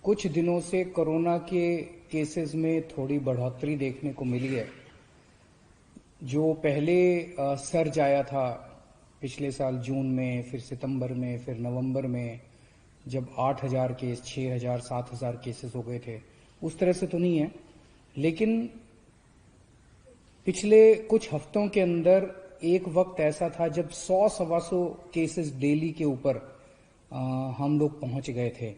कुछ दिनों से कोरोना के केसेस में थोड़ी बढ़ोतरी देखने को मिली है। जो पहले सर्ज आया था पिछले साल जून में, फिर सितंबर में, फिर नवंबर में, जब 8,000 केस, 6,000, 7,000 केसेस हो गए थे, उस तरह से तो नहीं है। लेकिन पिछले कुछ हफ्तों के अंदर एक वक्त ऐसा था जब 100-125 केसेस डेली के ऊपर हम लोग पहुंच गए थे।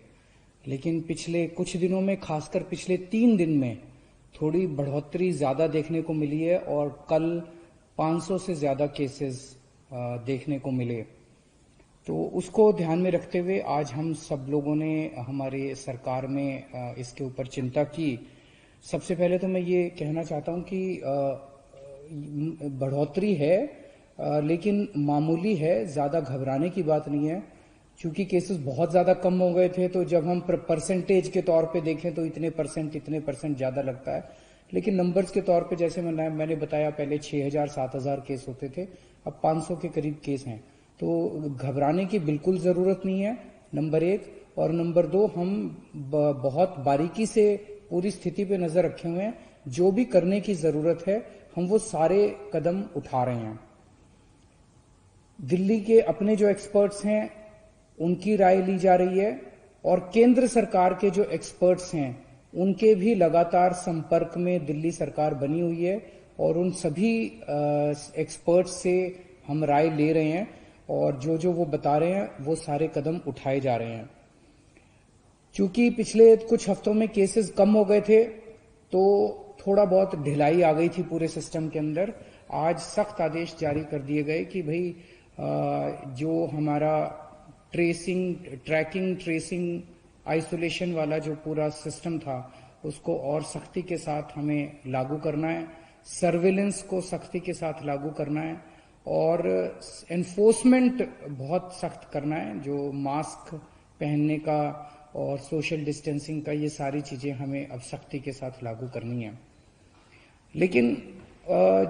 लेकिन पिछले कुछ दिनों में, खासकर पिछले 3 दिन में, थोड़ी बढ़ोतरी ज्यादा देखने को मिली है और कल 500 से ज्यादा केसेस देखने को मिले। तो उसको ध्यान में रखते हुए आज हम सब लोगों ने हमारे सरकार में इसके ऊपर चिंता की। सबसे पहले तो मैं ये कहना चाहता हूं कि बढ़ोतरी है, लेकिन मामूली है, ज्यादा घबराने की बात नहीं है। चूंकि केसेस बहुत ज्यादा कम हो गए थे, तो जब हम परसेंटेज के तौर पे देखें तो इतने परसेंट ज्यादा लगता है। लेकिन नंबर्स के तौर पे जैसे मैंने बताया, पहले 6,000 7,000 केस होते थे, अब 500 के करीब केस हैं। तो घबराने की बिल्कुल जरूरत नहीं है, नंबर 1। और नंबर 2, हम बहुत बारीकी से पूरी स्थिति पे नजर रखे हुए हैं। जो भी करने की जरूरत है हम वो सारे कदम उठा रहे हैं। दिल्ली के अपने जो एक्सपर्ट्स हैं उनकी राय ली जा रही है, और केंद्र सरकार के जो एक्सपर्ट्स हैं उनके भी लगातार संपर्क में दिल्ली सरकार बनी हुई है, और उन सभी एक्सपर्ट्स से हम राय ले रहे हैं, और जो जो वो बता रहे हैं वो सारे कदम उठाए जा रहे हैं। चूंकि पिछले कुछ हफ्तों में केसेस कम हो गए थे, तो थोड़ा बहुत ढिलाई आ गई थी पूरे सिस्टम के अंदर। आज सख्त आदेश जारी कर दिए गए कि भाई जो हमारा ट्रैकिंग, ट्रेसिंग, आइसोलेशन वाला जो पूरा सिस्टम था उसको और सख्ती के साथ हमें लागू करना है, सर्विलेंस को सख्ती के साथ लागू करना है, और एनफोर्समेंट बहुत सख्त करना है। जो मास्क पहनने का और सोशल डिस्टेंसिंग का, ये सारी चीजें हमें अब सख्ती के साथ लागू करनी है। लेकिन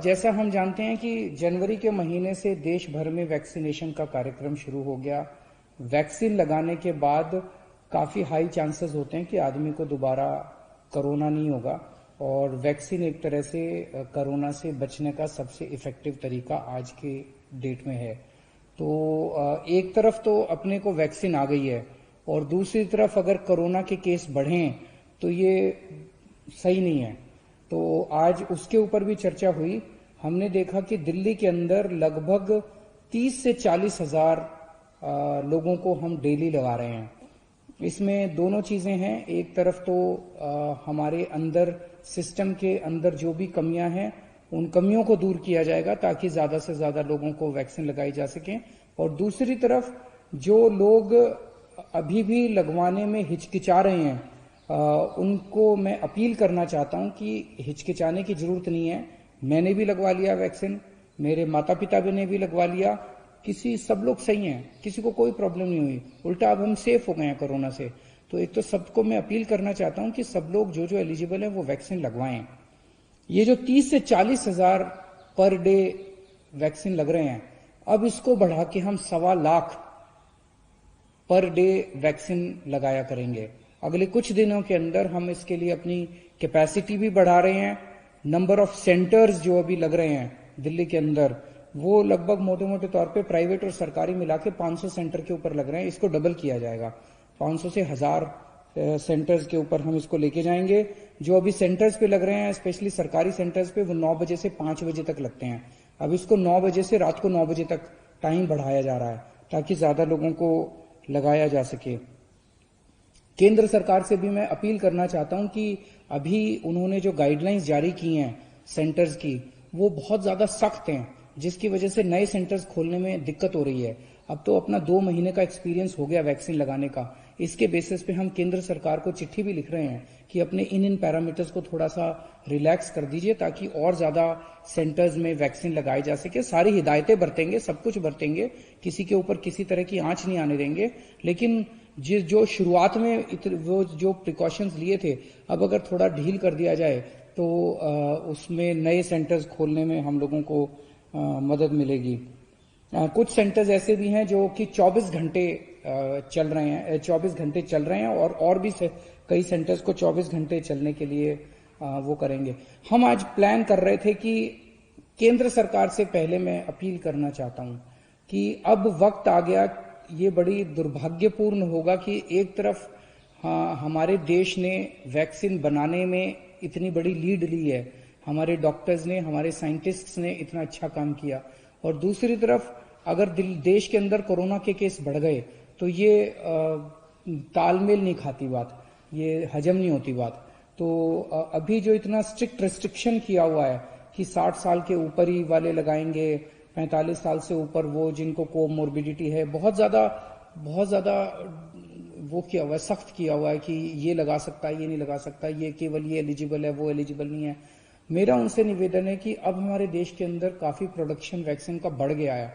जैसा हम जानते हैं कि जनवरी के महीने से देश भर में वैक्सीनेशन का कार्यक्रम शुरू हो गया। वैक्सीन लगाने के बाद काफी हाई चांसेस होते हैं कि आदमी को दोबारा कोरोना नहीं होगा, और वैक्सीन एक तरह से कोरोना से बचने का सबसे इफेक्टिव तरीका आज के डेट में है। तो एक तरफ तो अपने को वैक्सीन आ गई है, और दूसरी तरफ अगर कोरोना के केस बढ़ें तो ये सही नहीं है। तो आज उसके ऊपर भी चर्चा हुई। हमने देखा कि दिल्ली के अंदर लगभग 30 से 40 हजार लोगों को हम डेली लगा रहे हैं। इसमें दोनों चीजें हैं। एक तरफ तो हमारे अंदर, सिस्टम के अंदर जो भी कमियां हैं उन कमियों को दूर किया जाएगा ताकि ज्यादा से ज्यादा लोगों को वैक्सीन लगाई जा सके। और दूसरी तरफ जो लोग अभी भी लगवाने में हिचकिचा रहे हैं, उनको मैं अपील करना चाहता हूं कि हिचकिचाने की जरूरत नहीं है। मैंने भी लगवा लिया वैक्सीन, मेरे माता पिता ने भी लगवा लिया, सब लोग सही हैं, किसी को कोई प्रॉब्लम नहीं हुई। उल्टा अब हम सेफ हो गए हैं कोरोना से। तो एक तो सबको मैं अपील करना चाहता हूं कि सब लोग जो जो एलिजिबल है वो वैक्सीन लगवाएं। ये जो 30 से 40 हजार पर डे वैक्सीन लग रहे हैं, अब इसको बढ़ा के हम 1.25 लाख पर डे वैक्सीन लगाया करेंगे। अगले कुछ दिनों के अंदर हम इसके लिए अपनी कैपेसिटी भी बढ़ा रहे हैं। नंबर ऑफ सेंटर्स जो अभी लग रहे हैं दिल्ली के अंदर, वो लगभग मोटे मोटे तौर पे प्राइवेट और सरकारी मिला के 500 सेंटर के ऊपर लग रहे हैं। इसको डबल किया जाएगा, 500 से 1000 सेंटर्स के ऊपर हम इसको लेके जाएंगे। जो अभी सेंटर्स पे लग रहे हैं, स्पेशली सरकारी सेंटर्स पे, वो 9 बजे से 5 बजे तक लगते हैं। अब इसको 9 बजे से रात को 9 बजे तक टाइम बढ़ाया जा रहा है ताकि ज्यादा लोगों को लगाया जा सके। केंद्र सरकार से भी मैं अपील करना चाहता हूं कि अभी उन्होंने जो गाइडलाइंस जारी की हैं सेंटर्स की, वो बहुत ज्यादा सख्त हैं, जिसकी वजह से नए सेंटर्स खोलने में दिक्कत हो रही है। अब तो अपना 2 महीने का एक्सपीरियंस हो गया वैक्सीन लगाने का। इसके बेसिस पे हम केंद्र सरकार को चिट्ठी भी लिख रहे हैं कि अपने इन पैरामीटर्स को थोड़ा सा रिलैक्स कर दीजिए ताकि और ज्यादा सेंटर्स में वैक्सीन लगाई जा सके। सारी हिदायतें बरतेंगे, सब कुछ बरतेंगे, किसी के ऊपर किसी तरह की आंच नहीं आने देंगे। लेकिन जो शुरुआत में वो जो प्रिकॉशंस लिए थे, अब अगर थोड़ा ढील कर दिया जाए तो उसमें नए सेंटर्स खोलने में हम लोगों को मदद मिलेगी। कुछ सेंटर्स ऐसे भी हैं जो कि 24 घंटे चल रहे हैं, 24 घंटे चल रहे हैं और भी कई सेंटर्स को 24 घंटे चलने के लिए वो करेंगे। हम आज प्लान कर रहे थे कि केंद्र सरकार से पहले मैं अपील करना चाहता हूं कि अब वक्त आ गया, ये बड़ी दुर्भाग्यपूर्ण होगा कि एक तरफ हमारे देश ने वैक्सीन बनाने में इतनी बड़ी लीड ली है, हमारे डॉक्टर्स ने, हमारे साइंटिस्ट्स ने इतना अच्छा काम किया, और दूसरी तरफ अगर देश के अंदर कोरोना के केस बढ़ गए तो ये तालमेल नहीं खाती बात, ये हजम नहीं होती बात। तो अभी जो इतना स्ट्रिक्ट रेस्ट्रिक्शन किया हुआ है कि 60 साल के ऊपर ही वाले लगाएंगे, 45 साल से ऊपर वो जिनको कोमोर्बिडिटी है, बहुत ज्यादा वो किया हुआ है, सख्त किया हुआ है कि ये लगा सकता है, ये नहीं लगा सकता, ये केवल ये एलिजिबल है, वो एलिजिबल नहीं है। मेरा उनसे निवेदन है कि अब हमारे देश के अंदर काफी प्रोडक्शन वैक्सीन का बढ़ गया है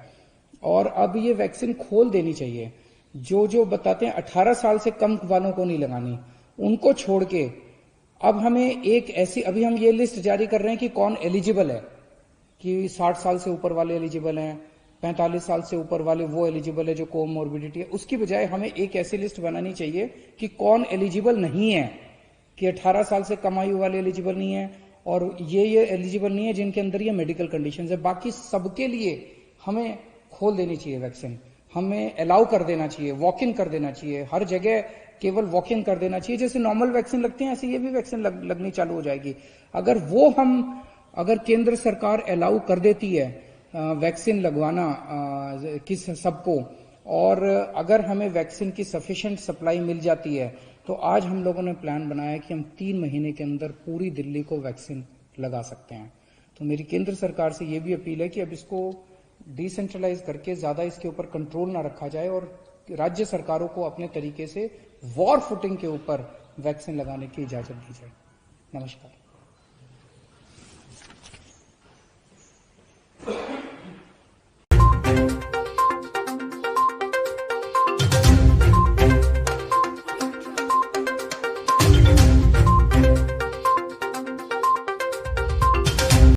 और अब ये वैक्सीन खोल देनी चाहिए। जो बताते हैं 18 साल से कम वालों को नहीं लगानी, उनको छोड़ के अब हमें एक ऐसी, अभी हम ये लिस्ट जारी कर रहे हैं कि कौन एलिजिबल है, कि 60 साल से ऊपर वाले एलिजिबल हैं, 45 साल से ऊपर वाले वो एलिजिबल है जो कोमोर्बिडिटी है। उसकी बजाय हमें एक ऐसी लिस्ट बनानी चाहिए कि कौन एलिजिबल नहीं है, कि 18 साल से कम आयु वाले एलिजिबल नहीं है और ये एलिजिबल नहीं है जिनके अंदर ये मेडिकल कंडीशन है। बाकी सबके लिए हमें खोल देनी चाहिए वैक्सीन, हमें अलाउ कर देना चाहिए, वॉक इन कर देना चाहिए, हर जगह केवल वॉक इन कर देना चाहिए। जैसे नॉर्मल वैक्सीन लगती है ऐसे ये भी वैक्सीन लगनी चालू हो जाएगी। अगर केंद्र सरकार अलाउ कर देती है वैक्सीन लगवाना किस सबको, और अगर हमें वैक्सीन की सफिशिएंट सप्लाई मिल जाती है तो आज हम लोगों ने प्लान बनाया कि हम 3 महीने के अंदर पूरी दिल्ली को वैक्सीन लगा सकते हैं। तो मेरी केंद्र सरकार से ये भी अपील है कि अब इसको डिसेंट्रलाइज करके ज्यादा इसके ऊपर कंट्रोल ना रखा जाए और राज्य सरकारों को अपने तरीके से वॉर फुटिंग के ऊपर वैक्सीन लगाने की इजाजत दी जाए। नमस्कार।